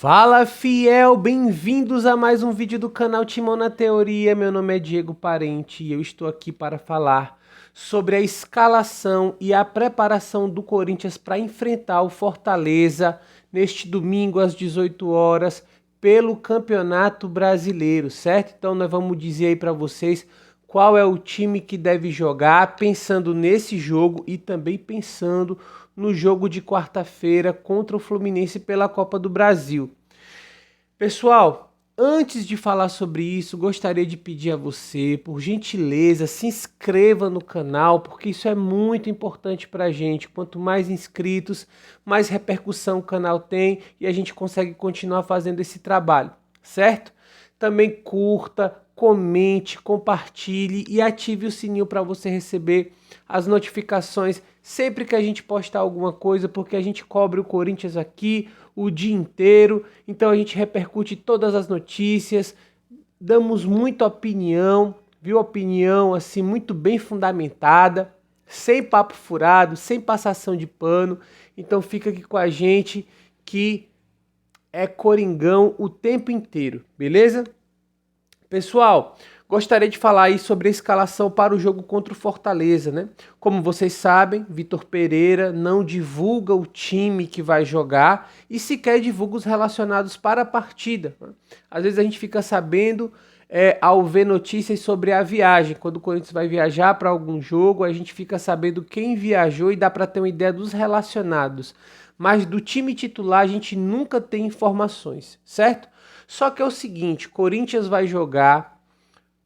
Fala fiel, bem-vindos a mais um vídeo do canal Timão na Teoria. Meu nome é Diego Parente e eu estou aqui para falar sobre a escalação e a preparação do Corinthians para enfrentar o Fortaleza neste domingo às 18 horas pelo Campeonato Brasileiro, certo? Então nós vamos dizer aí para vocês qual é o time que deve jogar, pensando nesse jogo e também pensando no jogo de quarta-feira contra o Fluminense pela Copa do Brasil. Pessoal, antes de falar sobre isso, gostaria de pedir a você, por gentileza, se inscreva no canal, porque isso é muito importante para a gente. Quanto mais inscritos, mais repercussão o canal tem e a gente consegue continuar fazendo esse trabalho, certo? Também curta, comente, compartilhe e ative o sininho para você receber as notificações sempre que a gente postar alguma coisa, porque a gente cobre o Corinthians aqui o dia inteiro, então a gente repercute todas as notícias, damos muita opinião, viu? Opinião assim muito bem fundamentada, sem papo furado, sem passação de pano. Então fica aqui com a gente que é Coringão o tempo inteiro, beleza? Pessoal, gostaria de falar aí sobre a escalação para o jogo contra o Fortaleza, né? Como vocês sabem, Vitor Pereira não divulga o time que vai jogar e sequer divulga os relacionados para a partida. Às vezes a gente fica sabendo ao ver notícias sobre a viagem. Quando o Corinthians vai viajar para algum jogo, a gente fica sabendo quem viajou e dá para ter uma ideia dos relacionados. Mas do time titular a gente nunca tem informações, certo? Só que é o seguinte, Corinthians vai jogar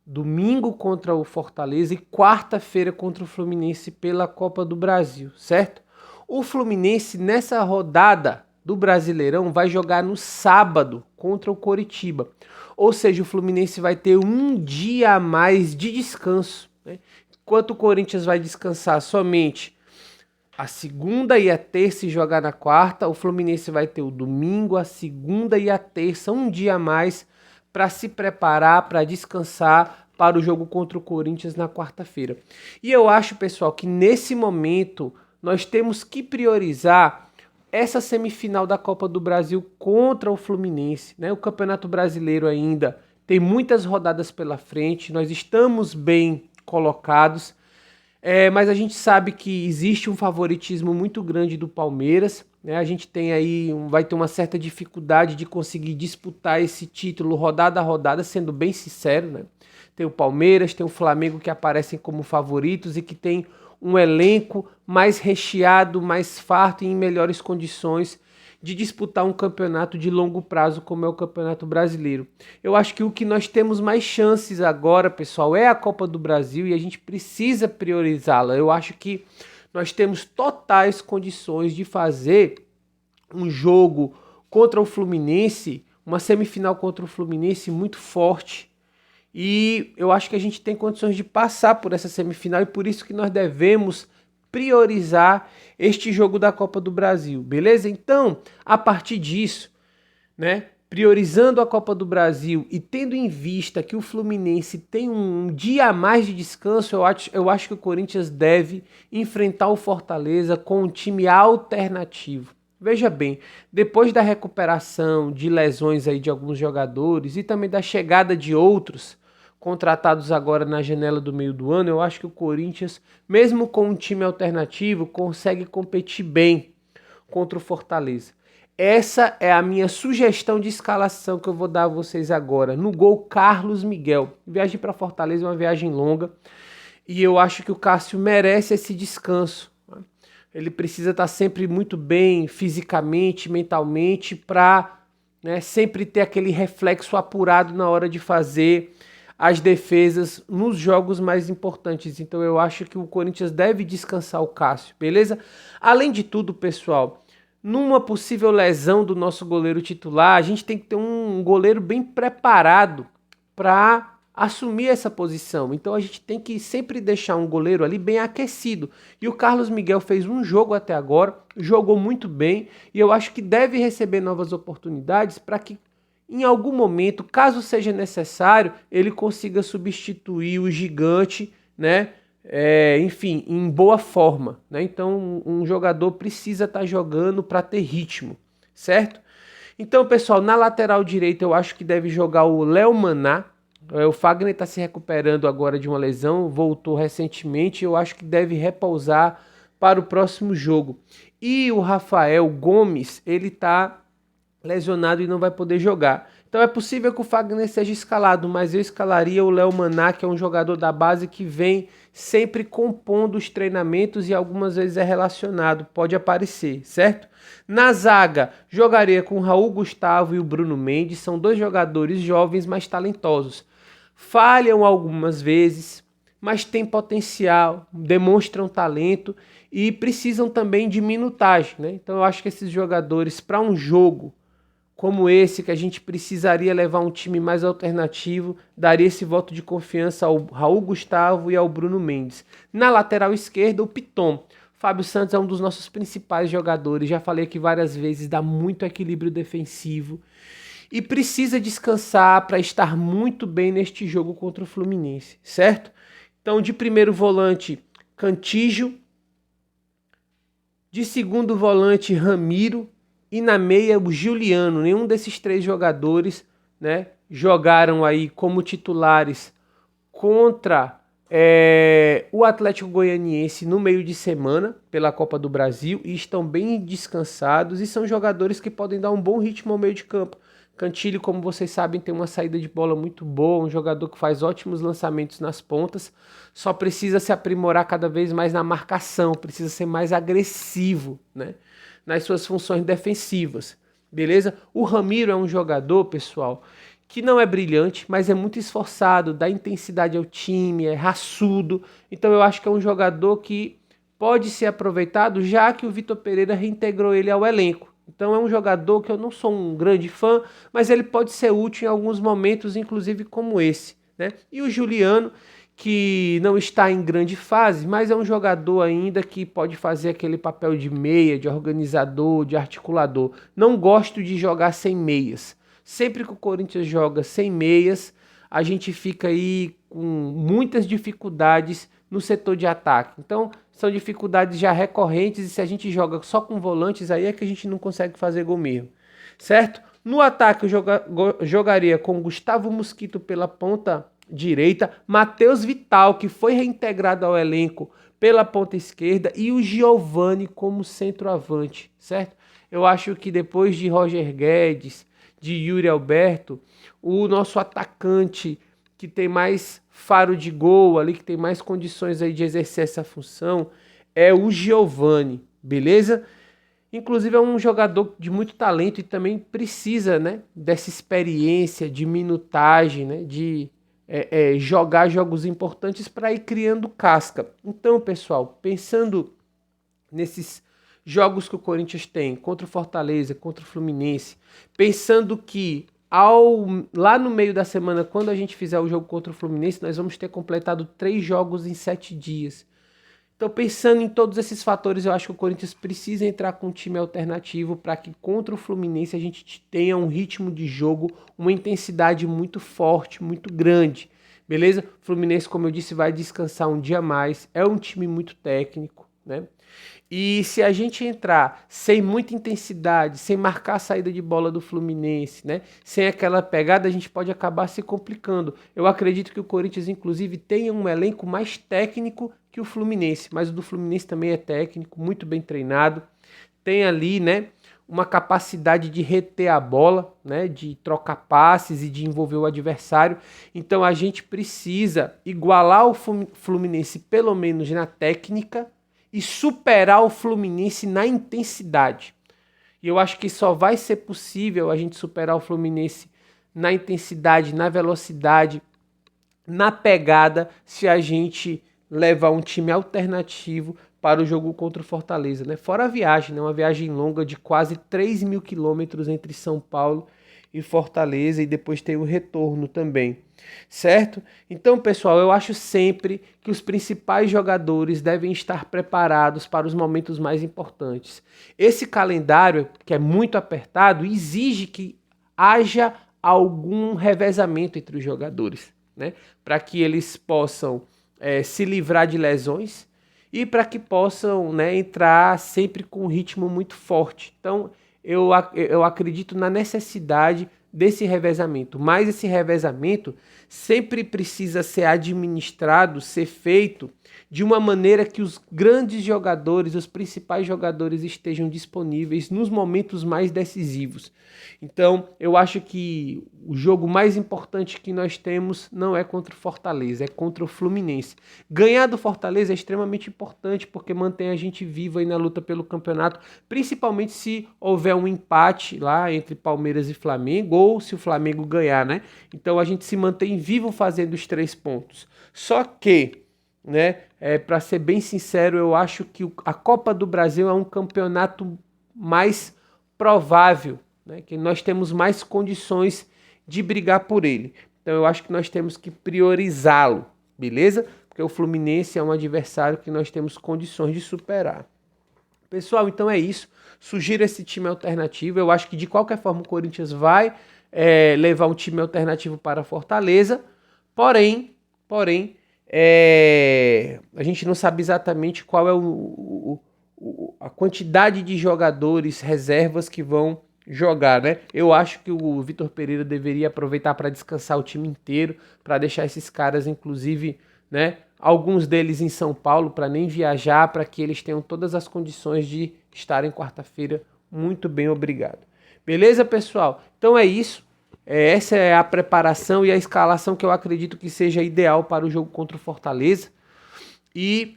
domingo contra o Fortaleza e quarta-feira contra o Fluminense pela Copa do Brasil, certo? O Fluminense nessa rodada do Brasileirão vai jogar no sábado contra o Coritiba. Ou seja, o Fluminense vai ter um dia a mais de descanso, né? Enquanto o Corinthians vai descansar somente a segunda e a terça e jogar na quarta, o Fluminense vai ter o domingo, a segunda e a terça, um dia a mais para se preparar, para descansar para o jogo contra o Corinthians na quarta-feira. E eu acho, pessoal, que nesse momento nós temos que priorizar essa semifinal da Copa do Brasil contra o Fluminense, né? O Campeonato Brasileiro ainda tem muitas rodadas pela frente, nós estamos bem colocados. Mas a gente sabe que existe um favoritismo muito grande do Palmeiras, né? A gente tem aí, vai ter uma certa dificuldade de conseguir disputar esse título rodada a rodada, sendo bem sincero, né? Tem o Palmeiras, tem o Flamengo que aparecem como favoritos e que tem um elenco mais recheado, mais farto e em melhores condições de disputar um campeonato de longo prazo como é o Campeonato Brasileiro. Eu acho que o que nós temos mais chances agora, pessoal, é a Copa do Brasil e a gente precisa priorizá-la. Eu acho que nós temos totais condições de fazer um jogo contra o Fluminense, uma semifinal contra o Fluminense muito forte. E eu acho que a gente tem condições de passar por essa semifinal e por isso que nós devemos priorizar este jogo da Copa do Brasil, beleza? Então, a partir disso, né, priorizando a Copa do Brasil e tendo em vista que o Fluminense tem um dia a mais de descanso, eu acho que o Corinthians deve enfrentar o Fortaleza com um time alternativo. Veja bem, depois da recuperação de lesões aí de alguns jogadores e também da chegada de outros contratados agora na janela do meio do ano, eu acho que o Corinthians, mesmo com um time alternativo, consegue competir bem contra o Fortaleza. Essa é a minha sugestão de escalação que eu vou dar a vocês agora. No gol, Carlos Miguel. Viagem para Fortaleza é uma viagem longa e eu acho que o Cássio merece esse descanso. Ele precisa estar sempre muito bem fisicamente, mentalmente, para, né, sempre ter aquele reflexo apurado na hora de fazer as defesas nos jogos mais importantes. Então eu acho que o Corinthians deve descansar o Cássio, beleza? Além de tudo, pessoal, numa possível lesão do nosso goleiro titular, a gente tem que ter um goleiro bem preparado para assumir essa posição. Então a gente tem que sempre deixar um goleiro ali bem aquecido. E o Carlos Miguel fez um jogo até agora, jogou muito bem e eu acho que deve receber novas oportunidades para que em algum momento, caso seja necessário, ele consiga substituir o gigante, né? Enfim, em boa forma, né? Então, um jogador precisa estar jogando para ter ritmo, certo? Então, pessoal, na lateral direita eu acho que deve jogar o Léo Maná. O Fagner está se recuperando agora de uma lesão, voltou recentemente, eu acho que deve repousar para o próximo jogo. E o Rafael Gomes, ele está lesionado e não vai poder jogar. Então é possível que o Fagner seja escalado, mas eu escalaria o Léo Maná, que é um jogador da base que vem sempre compondo os treinamentos e algumas vezes é relacionado, pode aparecer, certo? Na zaga, jogaria com o Raul Gustavo e o Bruno Mendes, são dois jogadores jovens, mas talentosos. Falham algumas vezes, mas têm potencial, demonstram talento e precisam também de minutagem, né? Então eu acho que esses jogadores, para um jogo como esse, que a gente precisaria levar um time mais alternativo, daria esse voto de confiança ao Raul Gustavo e ao Bruno Mendes. Na lateral esquerda, o Piton. Fábio Santos é um dos nossos principais jogadores, já falei aqui várias vezes, dá muito equilíbrio defensivo e precisa descansar para estar muito bem neste jogo contra o Fluminense, certo? Então, de primeiro volante, Cantígio, de segundo volante, Ramiro, e na meia o Giuliano. Nenhum desses três jogadores, né, jogaram aí como titulares contra o Atlético Goianiense no meio de semana pela Copa do Brasil e estão bem descansados e são jogadores que podem dar um bom ritmo ao meio de campo. Cantilho, como vocês sabem, tem uma saída de bola muito boa, um jogador que faz ótimos lançamentos nas pontas, só precisa se aprimorar cada vez mais na marcação, precisa ser mais agressivo, né, nas suas funções defensivas, beleza? O Ramiro é um jogador, pessoal, que não é brilhante, mas é muito esforçado, dá intensidade ao time, é raçudo, então eu acho que é um jogador que pode ser aproveitado, já que o Vitor Pereira reintegrou ele ao elenco. Então é um jogador que eu não sou um grande fã, mas ele pode ser útil em alguns momentos, inclusive como esse, né? E o Giuliano, que não está em grande fase, mas é um jogador ainda que pode fazer aquele papel de meia, de organizador, de articulador. Não gosto de jogar sem meias. Sempre que o Corinthians joga sem meias, a gente fica aí com muitas dificuldades no setor de ataque. Então, são dificuldades já recorrentes e se a gente joga só com volantes, aí é que a gente não consegue fazer gol mesmo, certo? No ataque eu jogaria com Gustavo Mosquito pela ponta direita, Matheus Vital, que foi reintegrado ao elenco pela ponta esquerda, e o Giovani como centroavante, certo? Eu acho que depois de Roger Guedes, de Yuri Alberto, o nosso atacante que tem mais faro de gol ali, que tem mais condições aí de exercer essa função, é o Giovani, beleza? Inclusive é um jogador de muito talento e também precisa, né, dessa experiência, de minutagem, né, de jogar jogos importantes para ir criando casca. Então, pessoal, pensando nesses jogos que o Corinthians tem contra o Fortaleza, contra o Fluminense, pensando que lá no meio da semana, quando a gente fizer o jogo contra o Fluminense, nós vamos ter completado 3 jogos em 7 dias. Então, pensando em todos esses fatores, eu acho que o Corinthians precisa entrar com um time alternativo para que contra o Fluminense a gente tenha um ritmo de jogo, uma intensidade muito forte, muito grande. Beleza? O Fluminense, como eu disse, vai descansar um dia a mais. É um time muito técnico, né? E se a gente entrar sem muita intensidade, sem marcar a saída de bola do Fluminense, né, sem aquela pegada, a gente pode acabar se complicando. Eu acredito que o Corinthians, inclusive, tenha um elenco mais técnico que o Fluminense, mas o do Fluminense também é técnico, muito bem treinado, tem ali, né, uma capacidade de reter a bola, né, de trocar passes e de envolver o adversário. Então a gente precisa igualar o Fluminense pelo menos na técnica e superar o Fluminense na intensidade. E eu acho que só vai ser possível a gente superar o Fluminense na intensidade, na velocidade, na pegada, se a gente levar um time alternativo para o jogo contra o Fortaleza, né? Fora a viagem, né? Uma viagem longa de quase 3 mil quilômetros entre São Paulo e Fortaleza, e depois tem o retorno também, certo? Então, pessoal, eu acho sempre que os principais jogadores devem estar preparados para os momentos mais importantes. Esse calendário, que é muito apertado, exige que haja algum revezamento entre os jogadores, né? Para que eles possam se livrar de lesões e para que possam, né, entrar sempre com um ritmo muito forte. Então, eu acredito na necessidade desse revezamento, mas esse revezamento sempre precisa ser administrado, ser feito de uma maneira que os grandes jogadores, os principais jogadores estejam disponíveis nos momentos mais decisivos. Então, eu acho que o jogo mais importante que nós temos não é contra o Fortaleza, é contra o Fluminense. Ganhar do Fortaleza é extremamente importante porque mantém a gente vivo aí na luta pelo campeonato, principalmente se houver um empate lá entre Palmeiras e Flamengo ou se o Flamengo ganhar, né? Então a gente se mantém vivo fazendo os 3 pontos. Só que, né, para ser bem sincero, eu acho que a Copa do Brasil é um campeonato mais provável, né, que nós temos mais condições de brigar por ele. Então eu acho que nós temos que priorizá-lo, beleza? Porque o Fluminense é um adversário que nós temos condições de superar. Pessoal, então é isso. Sugiro esse time alternativo. Eu acho que de qualquer forma o Corinthians vai levar um time alternativo para a Fortaleza. Porém, a gente não sabe exatamente qual é a quantidade de jogadores reservas que vão jogar, né? Eu acho que o Vitor Pereira deveria aproveitar para descansar o time inteiro, para deixar esses caras, inclusive, né, alguns deles em São Paulo, para nem viajar, para que eles tenham todas as condições de estarem quarta-feira. Muito bem, obrigado. Beleza, pessoal? Então é isso. Essa é a preparação e a escalação que eu acredito que seja ideal para o jogo contra o Fortaleza. E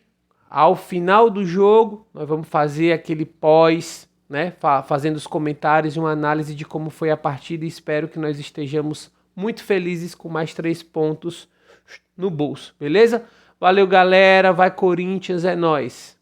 ao final do jogo, nós vamos fazer aquele pós, né, fazendo os comentários e uma análise de como foi a partida. E espero que nós estejamos muito felizes com mais 3 pontos no bolso, beleza? Valeu, galera. Vai, Corinthians, é nóis.